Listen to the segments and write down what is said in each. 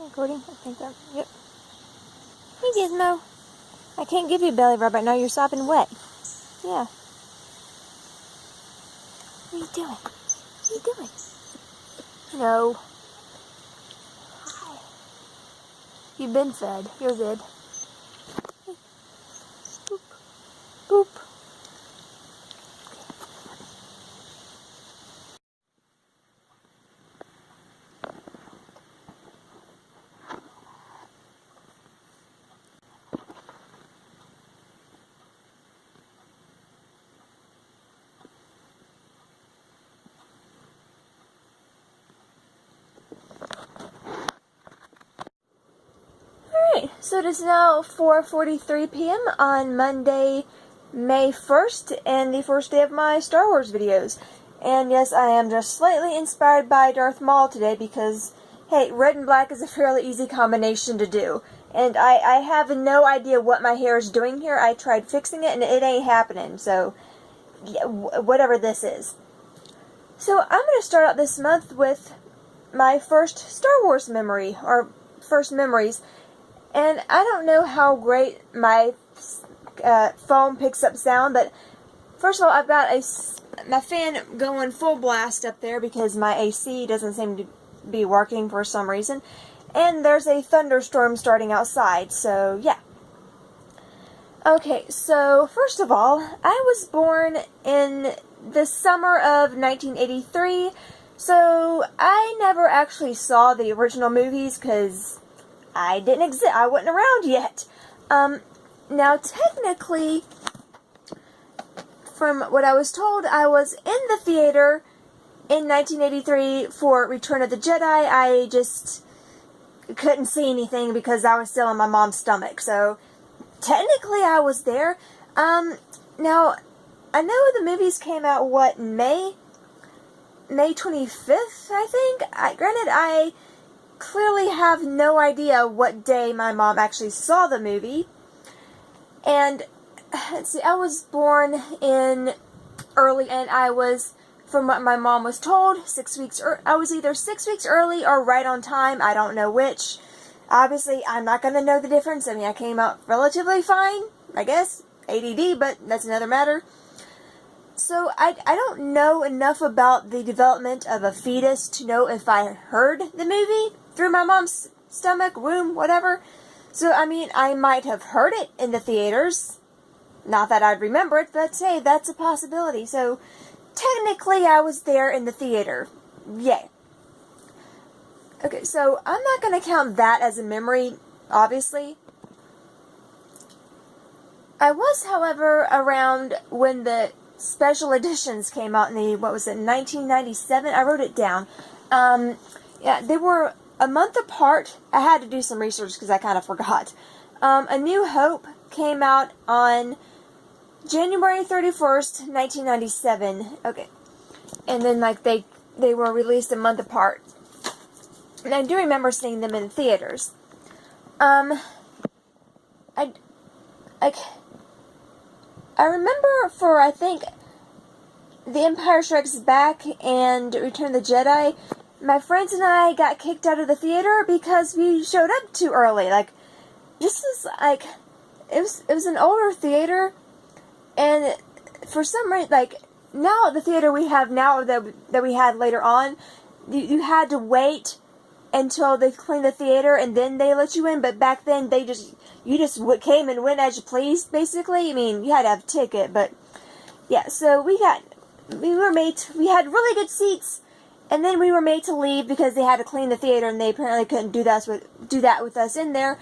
Recording? I think I'm... Yep. Hey, Gizmo. I can't give you belly rub right now. You're sopping wet. Yeah. What are you doing? What are you doing? No. Hi. You've been fed. You're good. Boop. Boop. Alright, so it is now 4:43 p.m. on Monday, May 1st, and the first day of my Star Wars videos. And yes, I am just slightly inspired by Darth Maul today because, hey, red and black is a fairly easy combination to do. And I have no idea what my hair is doing here. I tried fixing it and it ain't happening, so yeah, whatever this is. So I'm going to start out this month with my first Star Wars memory, or first memories. And I don't know how great my phone picks up sound, but first of all, I've got my fan going full blast up there because my AC doesn't seem to be working for some reason. And there's a thunderstorm starting outside, so yeah. Okay, so first of all, I was born in the summer of 1983, so I never actually saw the original movies because I didn't exist. I wasn't around yet. Now, technically, from what I was told, I was in the theater in 1983 for Return of the Jedi. I just couldn't see anything because I was still in my mom's stomach. So, technically, I was there. Now, I know the movies came out, what, May 25th, I think? Granted, I clearly have no idea what day my mom actually saw the movie. And, let's see, I was born in early, and I was, from what my mom was told, 6 weeks, I was either 6 weeks early or right on time. I don't know which. Obviously, I'm not going to know the difference. I mean, I came out relatively fine, I guess. ADD, but that's another matter. So, I don't know enough about the development of a fetus to know if I heard the movie through my mom's stomach, womb, whatever. So, I mean, I might have heard it in the theaters. Not that I'd remember it, but hey, that's a possibility. So, technically, I was there in the theater. Yay. Okay, so I'm not going to count that as a memory, obviously. I was, however, around when the special editions came out in the, 1997? I wrote it down. Yeah, they were a month apart. I had to do some research because I kind of forgot. A New Hope came out on January 31st, 1997. Okay. And then, they were released a month apart. And I do remember seeing them in theaters. I remember for, I think, The Empire Strikes Back and Return of the Jedi, my friends and I got kicked out of the theater because we showed up too early. This is, it was an older theater, and for some reason, now the theater we have now that we had later on, you had to wait until they cleaned the theater and then they let you in, but back then you just came and went as you pleased, basically. I mean, you had to have a ticket, but yeah, so we had really good seats, and then we were made to leave because they had to clean the theater and they apparently couldn't do that with us in there.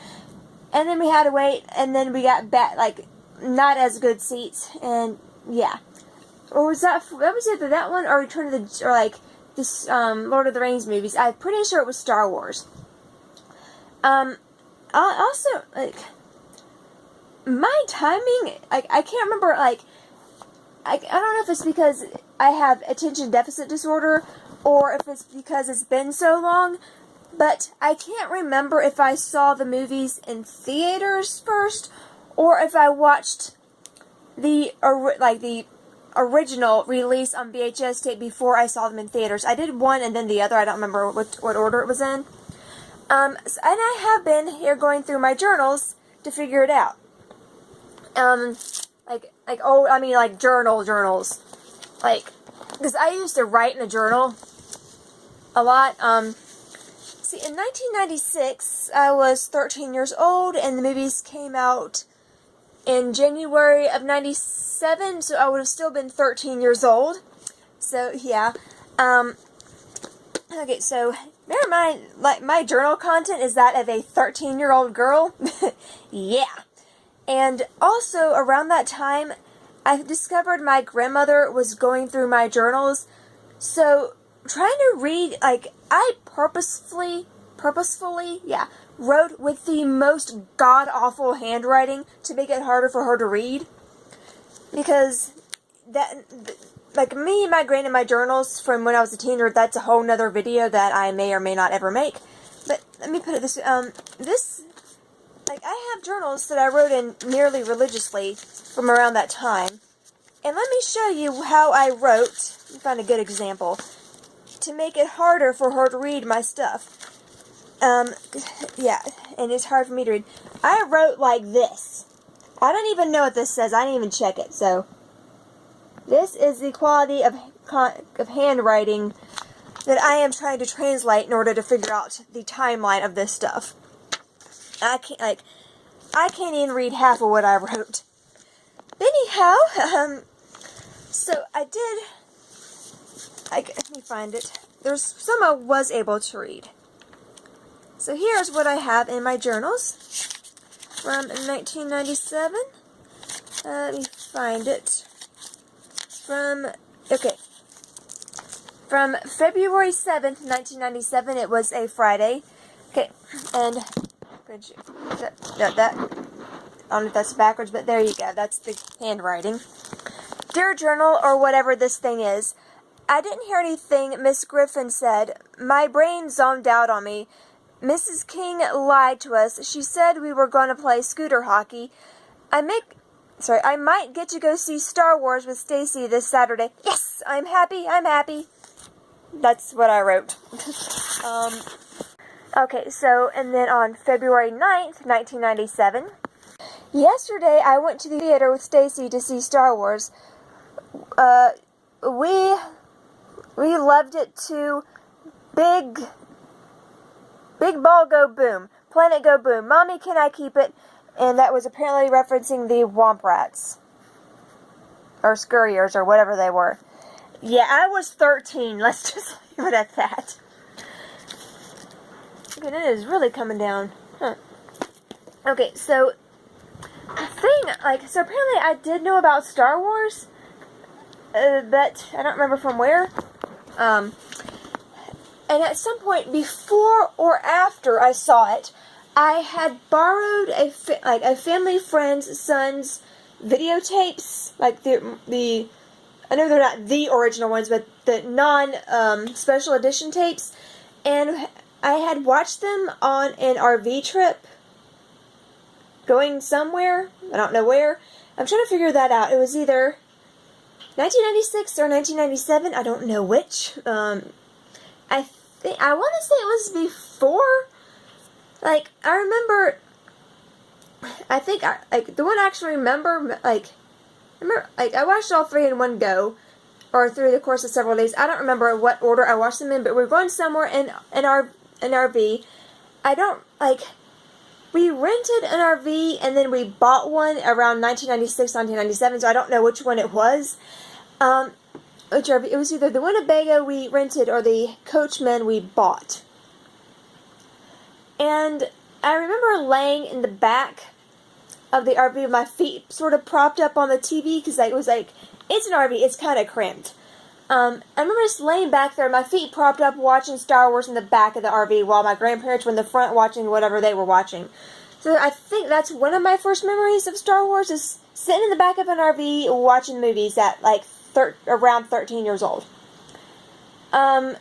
And then we had to wait, and then we got back, not as good seats, and yeah. Or was that was either that one or Return of the, or this Lord of the Rings movies. I'm pretty sure it was Star Wars. Also, my timing, I can't remember, I don't know if it's because I have attention deficit disorder, or if it's because it's been so long, but I can't remember if I saw the movies in theaters first, or if I watched the original release on VHS tape before I saw them in theaters. I did one and then the other. I don't remember what order it was in. And I have been here going through my journals to figure it out. Like journals. Like, because I used to write in a journal a lot. See, in 1996, I was 13 years old, and the movies came out in January of 97, so I would have still been 13 years old. So, yeah. Okay, so, never mind, like, my journal content is that of a 13-year-old girl. Yeah. And also, around that time, I discovered my grandmother was going through my journals, so trying to read, like, I purposefully, wrote with the most god-awful handwriting to make it harder for her to read, because like, me and my grand in my journals from when I was a teenager, that's a whole nother video that I may or may not ever make, but let me put it this way, like, I have journals that I wrote in nearly religiously from around that time. And let me show you how I wrote, let me find a good example, to make it harder for her to read my stuff. Yeah, and it's hard for me to read. I wrote like this. I don't even know what this says. I didn't even check it, so. This is the quality of handwriting that I am trying to translate in order to figure out the timeline of this stuff. I can't even read half of what I wrote. Anyhow, so let me find it. There's some I was able to read. So here's what I have in my journals from 1997. Let me find it. From February 7th, 1997, it was a Friday. Okay, and that, I don't know if that's backwards, but there you go. That's the handwriting. Dear Journal, or whatever this thing is, I didn't hear anything Miss Griffin said. My brain zoned out on me. Mrs. King lied to us. She said we were going to play scooter hockey. I might get to go see Star Wars with Stacy this Saturday. Yes! I'm happy. That's what I wrote. Okay, so, and then on February 9th, 1997, yesterday I went to the theater with Stacy to see Star Wars. We loved it too. Big ball go boom. Planet go boom. Mommy, can I keep it? And that was apparently referencing the Womp Rats. Or Scurriers, or whatever they were. Yeah, I was 13. Let's just leave it at that. Okay, it is really coming down. Huh. Okay, so the thing, so apparently I did know about Star Wars, but I don't remember from where. And at some point before or after I saw it, I had borrowed a family friend's son's videotapes, like the I know they're not the original ones, but the special edition tapes, and I had watched them on an RV trip, going somewhere, I don't know where. I'm trying to figure that out. It was either 1996 or 1997, I don't know which. I want to say it was before. I remember, the one I actually remember, I watched all three in one go, or through the course of several days. I don't remember what order I watched them in, but we were going somewhere in an RV. We rented an RV, and then we bought one around 1996, 1997, so I don't know which one it was. Which RV, it was either the Winnebago we rented or the Coachman we bought. And I remember laying in the back of the RV with my feet sort of propped up on the TV, because it was it's an RV, it's kind of cramped. I remember just laying back there, my feet propped up, watching Star Wars in the back of the RV, while my grandparents were in the front watching whatever they were watching. So I think that's one of my first memories of Star Wars, is sitting in the back of an RV watching movies at around 13 years old. I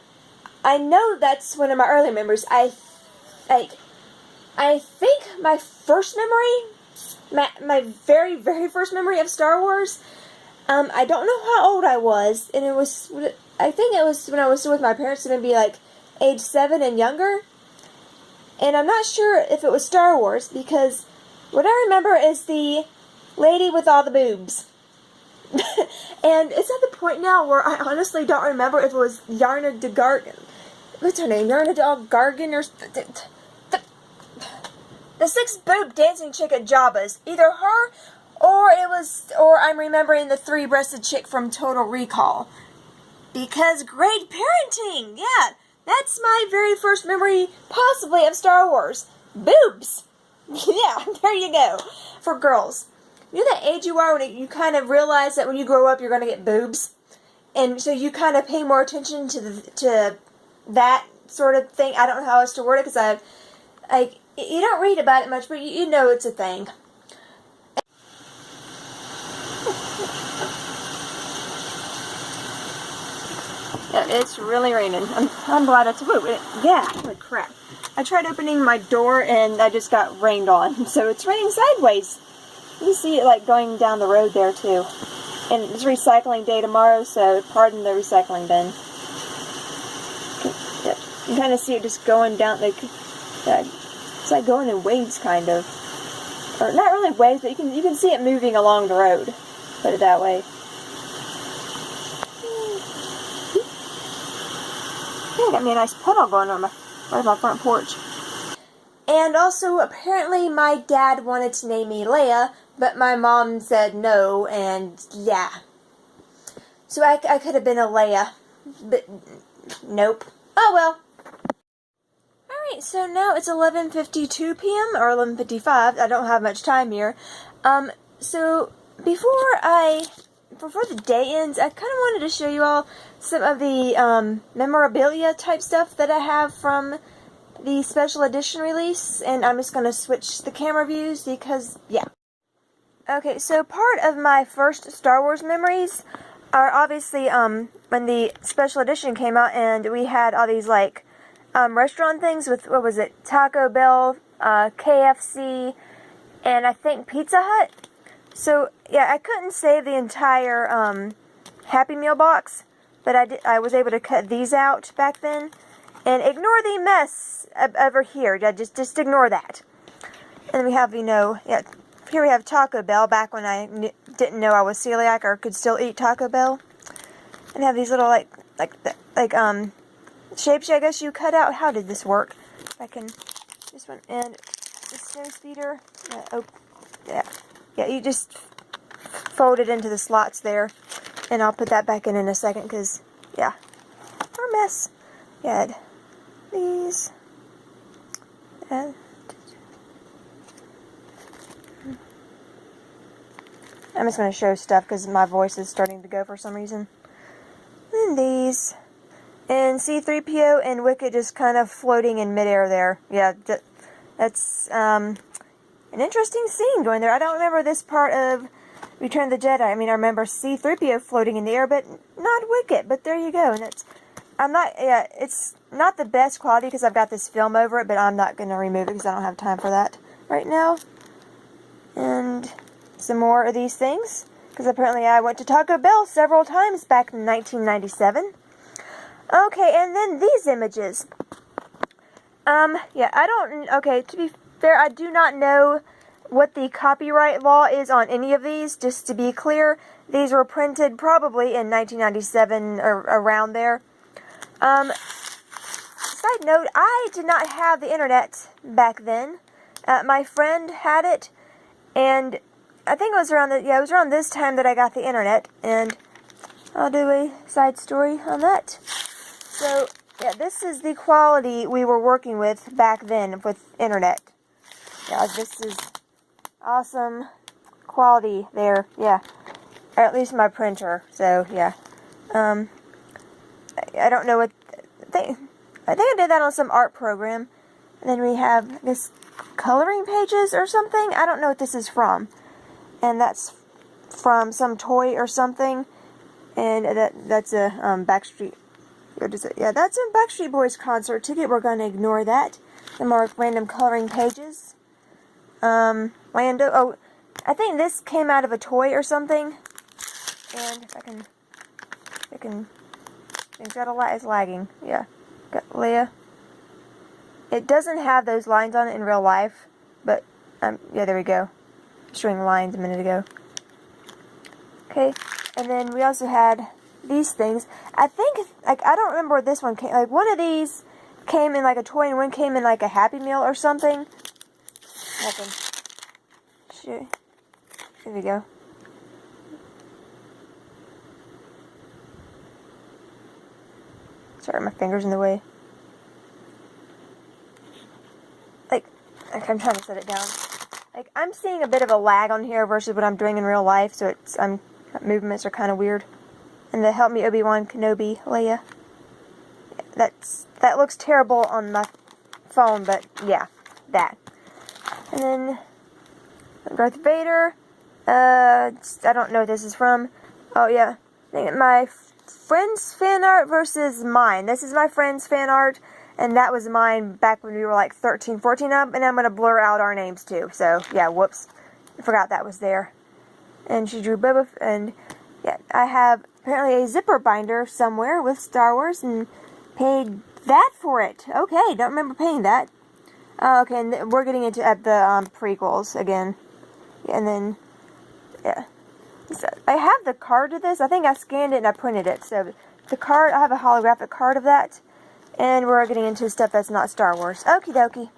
know that's one of my early memories. I think my first memory, my very, very first memory of Star Wars, I don't know how old I was, and I think it was when I was still with my parents, maybe age 7 and younger. And I'm not sure if it was Star Wars, because what I remember is the lady with all the boobs. And it's at the point now where I honestly don't remember if it was Yarna DeGargan. What's her name? Yarna DeGargan or... The six-boob dancing chick at Jabba's. Either her, or I'm remembering the three-breasted chick from Total Recall. Because great parenting! Yeah, that's my very first memory, possibly, of Star Wars. Boobs! Yeah, there you go. For girls. You know that age you are when you kind of realize that when you grow up you're going to get boobs? And so you kind of pay more attention to that sort of thing. I don't know how else to word it, because you don't read about it much, but you know it's a thing. Yeah, it's really raining. I'm glad it's... Yeah, holy crap. I tried opening my door and I just got rained on. So it's raining sideways. You see it like going down the road there too. And it's recycling day tomorrow, so pardon the recycling bin. Yeah, you can kind of see it just going down, like... It's like going in waves, kind of. Or not really waves, but you can see it moving along the road. Put it that way. Yeah, got me a nice puddle going on right on my front porch. And also, apparently, my dad wanted to name me Leia, but my mom said no, and yeah. So I could have been a Leia, but nope. Oh well. Alright, so now it's 11:52 p.m. or 11:55. I don't have much time here. So before the day ends, I kind of wanted to show you all some of the memorabilia type stuff that I have from the special edition release, and I'm just going to switch the camera views because, yeah. Okay, so part of my first Star Wars memories are obviously when the special edition came out and we had all these like restaurant things with, what was it, Taco Bell, KFC, and I think Pizza Hut. So, yeah, I couldn't save the entire Happy Meal box, but I was able to cut these out back then. And ignore the mess over here. Yeah, just ignore that. And we have, yeah, here we have Taco Bell, back when I didn't know I was celiac or could still eat Taco Bell. And have these little, shapes, I guess you cut out. How did this work? I can, this one, and the snow speeder. Yeah, you just fold it into the slots there. And I'll put that back in a second, because, yeah, we're a mess. Yeah, these. I'm just going to show stuff because my voice is starting to go for some reason. And these. And C-3PO and Wicket just kind of floating in midair there. Yeah, that's an interesting scene going there. I don't remember this part of Return of the Jedi. I mean, I remember C-3PO floating in the air, but not Wicket. But there you go. And it's not the best quality because I've got this film over it, but I'm not going to remove it because I don't have time for that right now. And some more of these things, because apparently I went to Taco Bell several times back in 1997. Okay, and then these images. Okay, to be fair, I do not know what the copyright law is on any of these, just to be clear. These were printed probably in 1997 or around there. Side note, I did not have the internet back then. My friend had it, and I think it was around this time that I got the internet, and I'll do a side story on that. So, yeah, this is the quality we were working with back then with internet. Yeah, this is awesome quality there, yeah. Or at least my printer, so, yeah. I don't know what... I think I did that on some art program. And then we have this coloring pages or something. I don't know what this is from. And that's from some toy or something. And that's a Backstreet... What is it? Yeah, that's a Backstreet Boys concert ticket. We're going to ignore that. The more random coloring pages. Lando... Oh, I think this came out of a toy or something. And if I can... It's got a lot. It's lagging. Yeah. Got Leia. It doesn't have those lines on it in real life, but, yeah, there we go. Showing lines a minute ago. Okay, and then we also had these things. I think, like, I don't remember where this one came. Like, one of these came in like a toy and one came in like a Happy Meal or something. I can show. Here we go. Sorry, my finger's in the way. Like, I'm trying to set it down. Like, I'm seeing a bit of a lag on here versus what I'm doing in real life, so movements are kind of weird. And the Help Me Obi-Wan Kenobi Leia. That looks terrible on my phone, but yeah, that. And then Darth Vader. I don't know what this is from. Oh yeah, my friend's fan art versus mine. This is my friend's fan art, and that was mine back when we were like 13, 14 up, and I'm going to blur out our names too. So, yeah, whoops. I forgot that was there. And she drew Boba, and yeah, I have apparently a zipper binder somewhere with Star Wars, and paid that for it. Okay, don't remember paying that. Okay, and we're getting into the prequels again. And then, yeah. So I have the card to this. I think I scanned it and I printed it. So the card, I have a holographic card of that. And we're getting into stuff that's not Star Wars. Okie dokie.